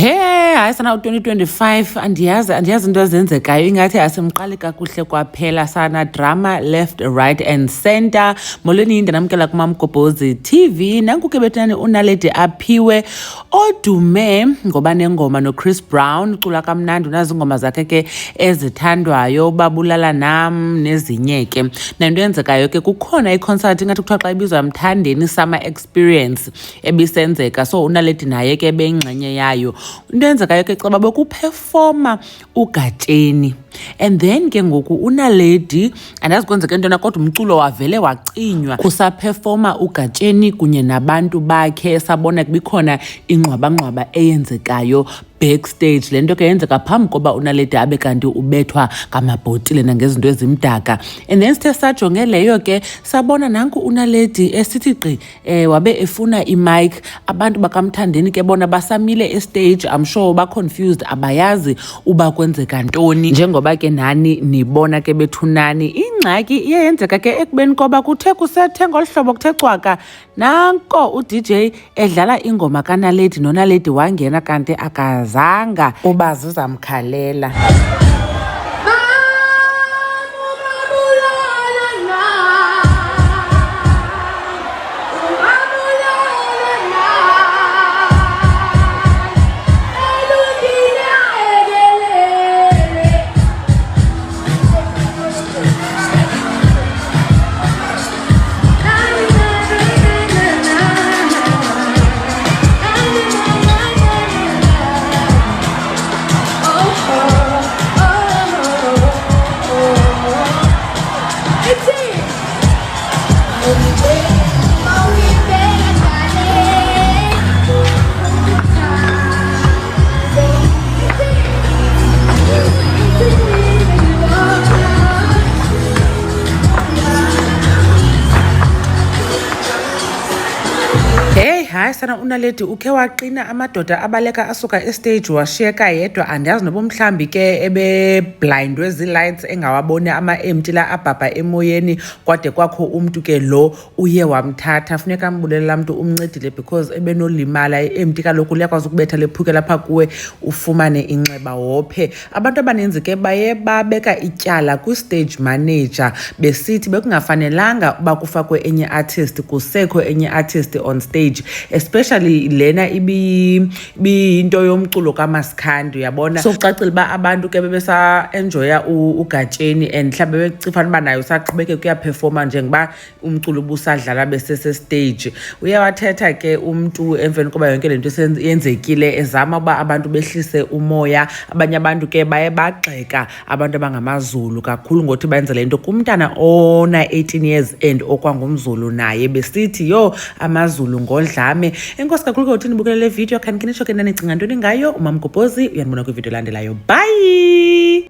Hayi sana 2025 andiyazi into ezenzekayo ingathi asimqali kakuhle kwaphela sana drama left right and center. Molweni ndinamkela kuMamgobhozi TV. Nanku ke bethani uNaledi Aphiwe odume ngoba nengoma noChris Brown, ucula kamnandi, unazi ingoma zakhe ke ezithandwayo, babulala nam nezinye ke. Nanto yenzekayo ke kukhona iconcert ingathi kuthiwa xa ibizwa Mthandeni Summer Experience ebisenzeka, so uNaledi naye ke beyingxenye yayo. Into yenzekayo ke caba bekuperforma uGatsheni, and then ke ngoku uNaledi andazi kwenzeka into na kodwa umculo wavele wacinywa kusaperforma uGatsheni kunye nabantu bakhe. Sabona kubikhona ingxwabangxwaba eyenzekayo backstage. Le nto ke yenzeka phambi koba uNaledi abe kanti ubethwa ngamabhotile nangezinto ezimdaka, and then sithe sajonge leyo ke sabona nanku uNaledi esithi gqi wabe efuna imic. Abantu bakamthandeni ke bona basamile estage, I'm sure ba-confused, abayazi uba kwenzeka ntoni, njengoba ke nani nibona ke bethunani. Ingxaki iyenzeka ke ekubeni koba kuthe kusethe ngolu hlobo kuthe cwaka nanko uDJ edlala ingoma kaNaledi, noNaledi wangena kanti akazanga uba zizamkhalela. Hayi sana uNaledi ukhe waqina, amadoda abaleka asuka estage washiyeka yedwa. Andiyazi noba mhlambi ke ebeblindwe zii-lights engawaboni ama-empty la abhabha emoyeni, kwade kwakho umntu ke lo uye wamthatha. Funeka ambulele laa mntu umncedile because ebenolimala. I-empty kaloku liyakwazi ukubetha lephuke lapha kuwe ufumane inxeba wophe. Abantu abaninzi ke baye babeka ityala kwi-stage manager besithi bekungafanelanga uba kufakwe enye artist, kusekho enye artist on stage, especially lena ibiyinto yomculo kaMaskandi, uyabona. So kucacile uba abantu ke bebesa enjoya uGatsheni and mhlawumbe becifana uba nayo saqhubeke kuyaperforma njengoba umculo ubusadlala besese stage. Uyawathetha ke umntu emveni koba yonke lento yenzekile ezama uba abantu behlise umoya. Abanye abantu ke baye bagxeka abantu abangamaZulu kakhulu ngothi benze le nto kumntana ona 18 years and okwangumZulu naye, besithi yo amaZulu ngodlame. Enkosi kakhulu ke uthi nibukele le video, khanikini nisho ke nanicinga ntoni ngayo. uMamgobhozi uyanibona kwivideo elandelayo. Bye.